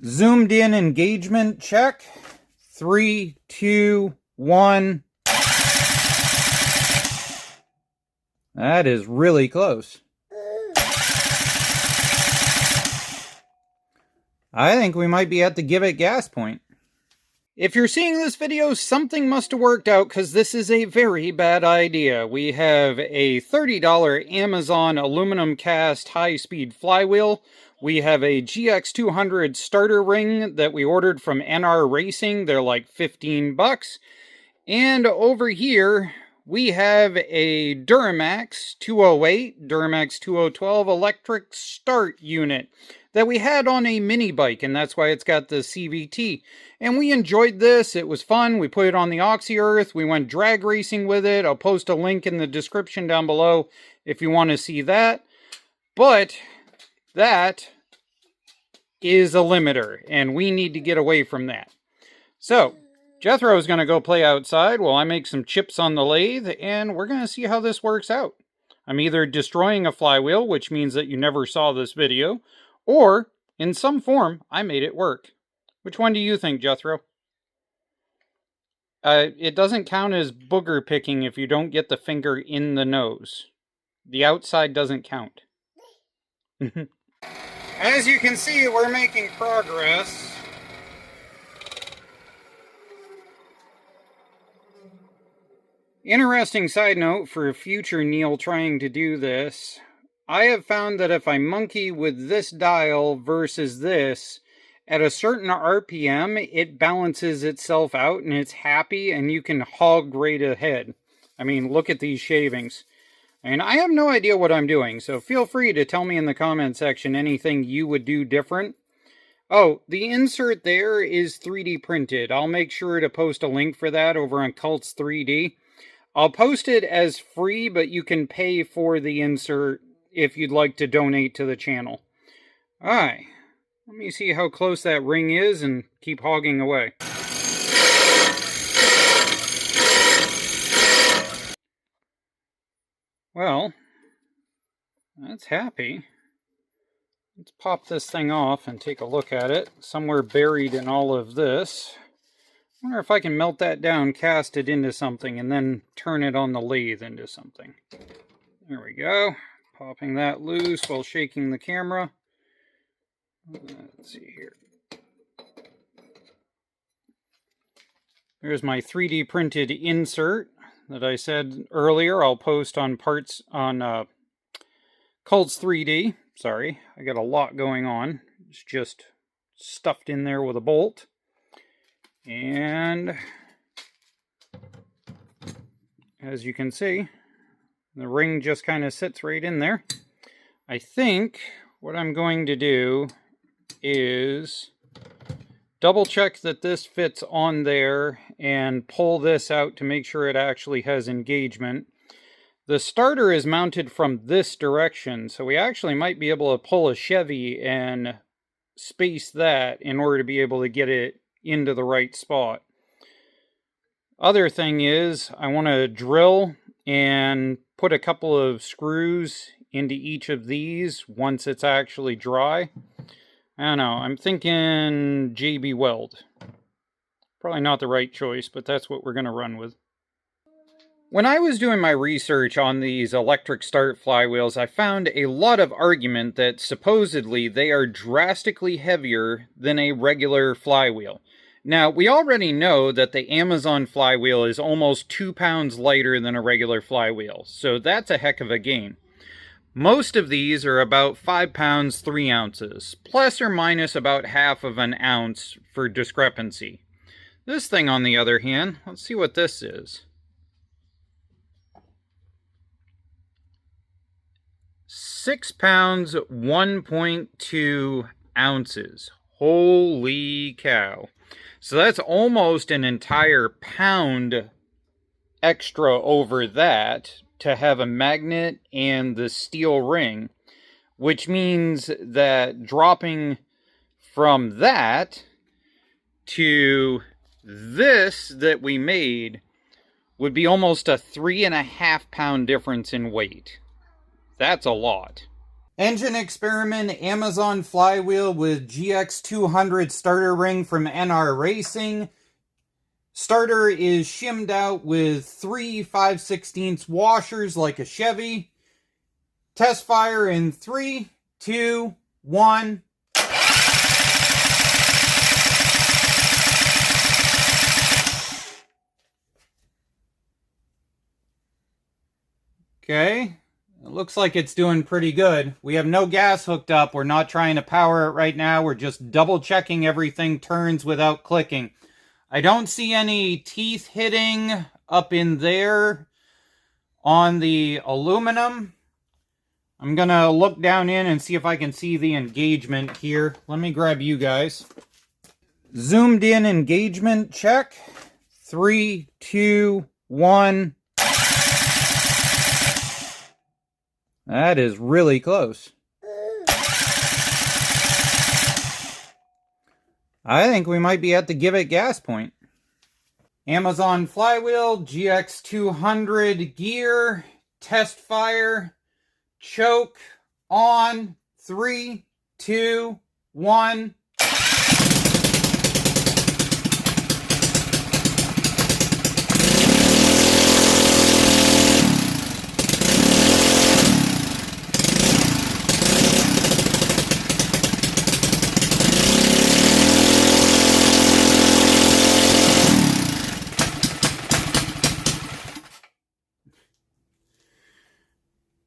Zoomed in engagement check. 3, 2, 1. That is really close. I think we might be at the give it gas point. If you're seeing this video, something must have worked out because this is a very bad idea. We have a $30 Amazon aluminum cast high-speed flywheel. We have a GX200 starter ring that we ordered from NR Racing. They're like 15 bucks. And over here, we have a Duromax 208, Duromax 2012 electric start unit that we had on a mini bike, and that's why it's got the CVT. And we enjoyed this. It was fun. We put it on the Oxy Earth. We went drag racing with it. I'll post a link in the description down below if you want to see that. But that is a limiter, and we need to get away from that. So Jethro is going to go play outside while I make some chips on the lathe, and we're going to see how this works out. I'm either destroying a flywheel, which means that you never saw this video, or in some form, I made it work. Which one do you think, Jethro? It doesn't count as booger picking if you don't get the finger in the nose. The outside doesn't count. As you can see, we're making progress. Interesting side note for future Neil trying to do this. I have found that if I monkey with this dial versus this, at a certain RPM, it balances itself out and it's happy and you can hog right ahead. I mean, look at these shavings. And I have no idea what I'm doing, so feel free to tell me in the comment section anything you would do different. Oh, the insert there is 3D printed. I'll make sure to post a link for that over on Cults 3D. I'll post it as free, but you can pay for the insert if you'd like to donate to the channel. Alright, let me see how close that ring is and keep hogging away. Well, that's happy. Let's pop this thing off and take a look at it. Somewhere buried in all of this. I wonder if I can melt that down, cast it into something, and then turn it on the lathe into something. There we go. Popping that loose while shaking the camera. Let's see here. There's my 3D printed insert that I said earlier. I'll post on parts on Cults 3D. Sorry, I got a lot going on. It's just stuffed in there with a bolt. And as you can see, the ring just kind of sits right in there. I think what I'm going to do is double check that this fits on there and pull this out to make sure it actually has engagement. The starter is mounted from this direction, so we actually might be able to pull a Chevy and space that in order to be able to get it into the right spot. Other thing is, I want to drill and put a couple of screws into each of these once it's actually dry. I don't know, I'm thinking JB Weld. Probably not the right choice, but that's what we're going to run with. When I was doing my research on these electric start flywheels, I found a lot of argument that supposedly they are drastically heavier than a regular flywheel. Now, we already know that the Amazon flywheel is almost 2 pounds lighter than a regular flywheel, so that's a heck of a gain. Most of these are about 5 pounds 3 ounces, plus or minus about half of an ounce for discrepancy. This thing, on the other hand, let's see what this is. 6 pounds 1.2 ounces. Holy cow. So that's almost an entire pound extra over that to have a magnet and the steel ring, which means that dropping from that to this that we made would be almost a 3.5 pound difference in weight. That's a lot. Engine experiment, Amazon Flywheel with GX200 starter ring from NR Racing. Starter is shimmed out with 3 5/16 washers like a Chevy. Test fire in 3, 2, 1. Okay. It looks like it's doing pretty good. We have no gas hooked up. We're not trying to power it right now. We're just double checking everything turns without clicking. I don't see any teeth hitting up in there on the aluminum. I'm going to look down in and see if I can see the engagement here. Let me grab you guys. Zoomed in engagement check. 3, 2, 1. That is really close. I think we might be at the give it gas point. Amazon Flywheel, GX200 gear, test fire, choke, on, 3, 2, 1.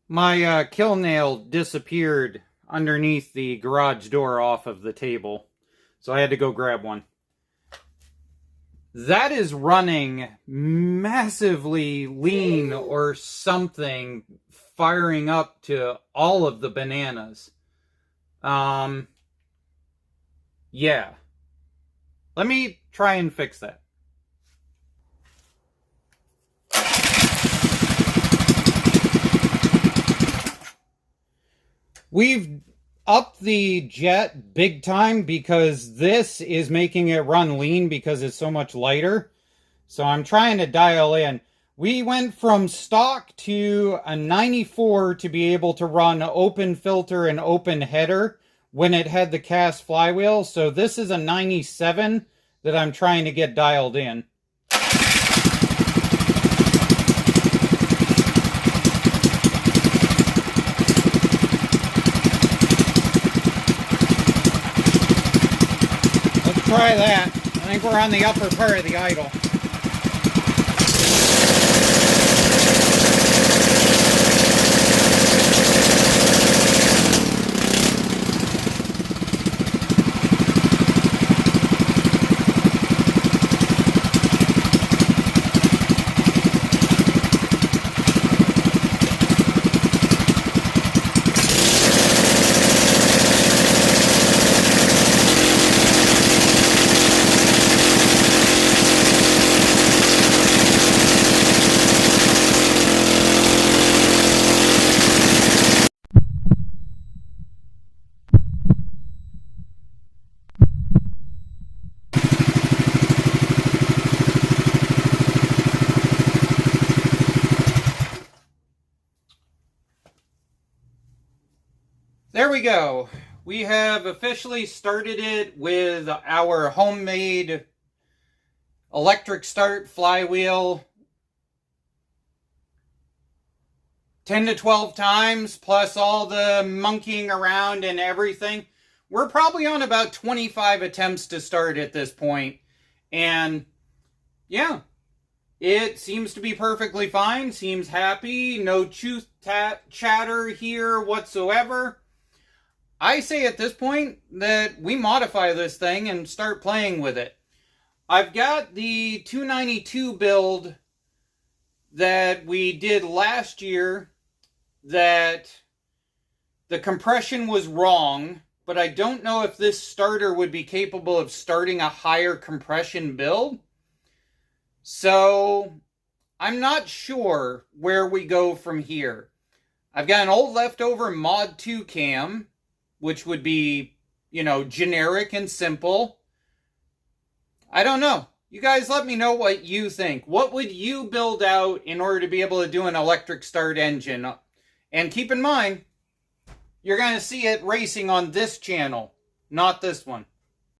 My kill nail disappeared underneath the garage door off of the table, so I had to go grab one. That is running massively lean or something, firing up to all of the bananas. Yeah. Let me try and fix that. We've upped the jet big time because this is making it run lean because it's so much lighter. So I'm trying to dial in. We went from stock to a 94 to be able to run open filter and open header when it had the cast flywheel. So this is a 97 that I'm trying to get dialed in. Try that. I think we're on the upper part of the idle. There we go. We have officially started it with our homemade electric start flywheel 10 to 12 times, plus all the monkeying around and everything. We're probably on about 25 attempts to start at this point. And yeah, it seems to be perfectly fine. Seems happy. No tooth chatter here whatsoever. I say at this point that we modify this thing and start playing with it. I've got the 292 build that we did last year that the compression was wrong, but I don't know if this starter would be capable of starting a higher compression build. So I'm not sure where we go from here. I've got an old leftover Mod 2 cam, which would be, you know, generic and simple. I don't know. You guys let me know what you think. What would you build out in order to be able to do an electric start engine? And keep in mind, you're going to see it racing on this channel, not this one.